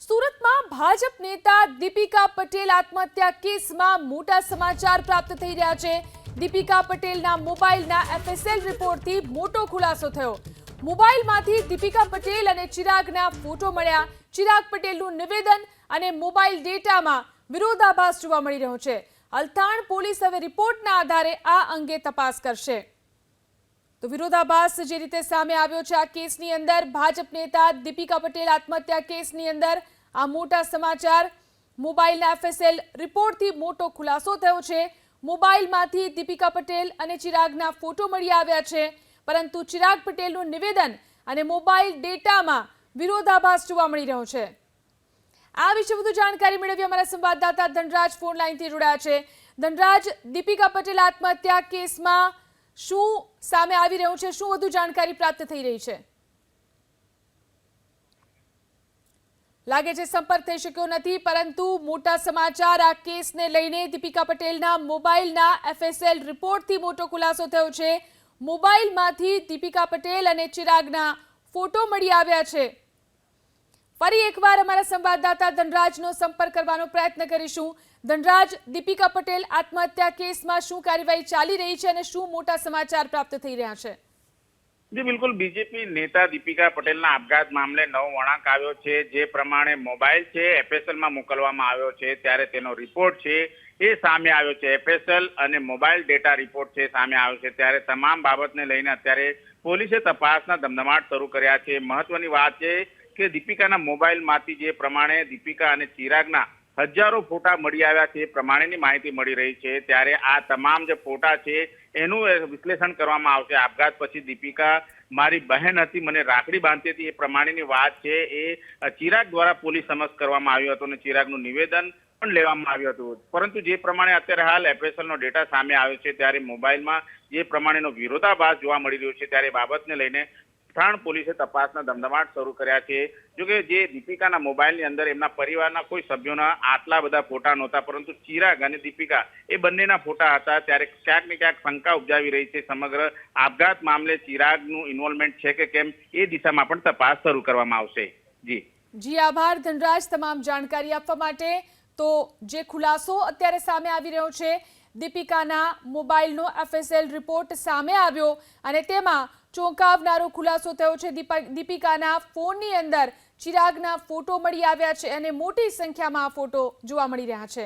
સુરતમાં ભાજપ નેતા દીપિકા પટેલ આત્મહત્યા કેસમાં મોટા સમાચાર પ્રાપ્ત થઈ રહ્યા છે। દીપિકા પટેલના મોબાઈલના FSL રિપોર્ટથી મોટો ખુલાસો થયો। મોબાઈલમાંથી દીપિકા પટેલ અને ચિરાગના ફોટો મળ્યા। ચિરાગ પટેલનું નિવેદન અને મોબાઈલ ડેટામાં વિરોધાભાસ જોવા મળી રહ્યો છે। અલથાણ પોલીસ હવે રિપોર્ટના આધારે આ અંગે તપાસ કરશે। તો વિરોધાભાસ જે રીતે સામે આવ્યો છે આ કેસની અંદર ભાજપ નેતા દીપિકા પટેલ આત્મહત્યા કેસની અંદર આ મોટા સમાચાર મોબાઈલના FSL રિપોર્ટથી મોટો ખુલાસો થયો છે। મોબાઈલમાંથી દીપિકા પટેલ અને ચિરાગના ફોટો મળી આવ્યા છે, પરંતુ ચિરાગ પટેલનું નિવેદન અને મોબાઈલ ડેટામાં વિરોધાભાસ જોવા મળી રહ્યો છે। આ વિશે વધુ જાણકારી મેળવી અમારા સંવાદદાતા ધનરાજ ફોન લાઈનથી જોડાયા છે। ધનરાજ, દીપિકા પટેલ આત્મહત્યા કેસમાં શું સામે આવી રહ્યું છે, શું વધુ જાણકારી પ્રાપ્ત થઈ રહી છે? લાગે છે સંપર્ક થઈ શક્યો નથી, પરંતુ મોટા સમાચાર આ કેસને લઈને દીપિકા પટેલના મોબાઈલના FSL રિપોર્ટથી મોટો ખુલાસો થયો છે। મોબાઈલમાંથી દીપિકા પટેલ અને ચિરાગના ફોટો મળી આવ્યા છે। ફરી એકવાર અમારા સંવાદદાતા ધનરાજનો સંપર્ક કરવાનો પ્રયત્ન કરીશું। ધનરાજ, દીપિકા પટેલ આત્મહત્યા કેસમાં શું કાર્યવાહી ચાલી રહી છે અને શું મોટા સમાચાર પ્રાપ્ત થઈ રહ્યા છે? જી બિલકુલ, બીજેપી નેતા દીપિકા પટેલના આપઘાત મામલે નવો વળાંક આવ્યો છે। જે પ્રમાણે મોબાઈલ છે FSLમાં મોકલવામાં આવ્યો છે, ત્યારે તેનો રિપોર્ટ છે એ સામે આવ્યો છે। FSL અને મોબાઈલ ડેટા રિપોર્ટ છે સામે આવ્યો છે, ત્યારે તમામ બાબતને લઈને અત્યારે પોલીસે તપાસના ધમધમાટ શરૂ કર્યા છે। મહત્વની વાત છે કે દીપિકાના મોબાઈલમાંથી જે પ્રમાણે દીપિકા અને ચિરાગના હજારો ફોટા મળી આવ્યા છે એ પ્રમાણેની માહિતી મળી રહી છે। ત્યારે આ તમામ જે ફોટા છે એનું વિશ્લેષણ કરવામાં આવશે। આપઘાત પછી દીપિકા મારી બહેન હતી, મને રાખડી બાંધતી હતી, એ પ્રમાણેની વાત છે એ ચિરાગ દ્વારા પોલીસ સમક્ષ કરવામાં આવ્યું હતું અને ચિરાગનું નિવેદન પણ લેવામાં આવ્યું હતું। પરંતુ જે પ્રમાણે અત્યારે હાલ FSL નો ડેટા સામે આવ્યો છે, ત્યારે મોબાઈલમાં જે પ્રમાણેનો વિરોધાભાસ જોવા મળી રહ્યો છે, ત્યારે બાબતને લઈને અલથાણ પોલીસે તપાસના ધમધમાટ શરૂ કર્યા છે। જોકે જે દીપિકાના મોબાઈલની અંદર એમના પરિવારના કોઈ સભ્યોના આટલા બધા ફોટા નહોતા, પરંતુ ચિરાગ અને દીપિકા એ બંનેના ફોટા હતા। ત્યારે ક્યાંક ને ક્યાંક શંકા ઉપજાવી રહી છે સમગ્ર આપઘાત મામલે ચિરાગનું ઇન્વોલ્વમેન્ટ છે કે કેમ, એ દિશામાં પણ તપાસ શરૂ કરવામાં આવશે। જી આભાર ધનરાજ તમામ જાણકારી આપવા માટે। તો જે ખુલાસો અત્યારે સામે આવી રહ્યો છે, દીપિકાના મોબાઈલનો FSL રિપોર્ટ સામે આવ્યો અને તેમાં ચોંકાવનારો ખુલાસો થયો છે। દીપિકાના ફોનની અંદર ચિરાગના ફોટો મળી આવ્યા છે અને મોટી સંખ્યામાં આ ફોટો જોવા મળી રહ્યા છે।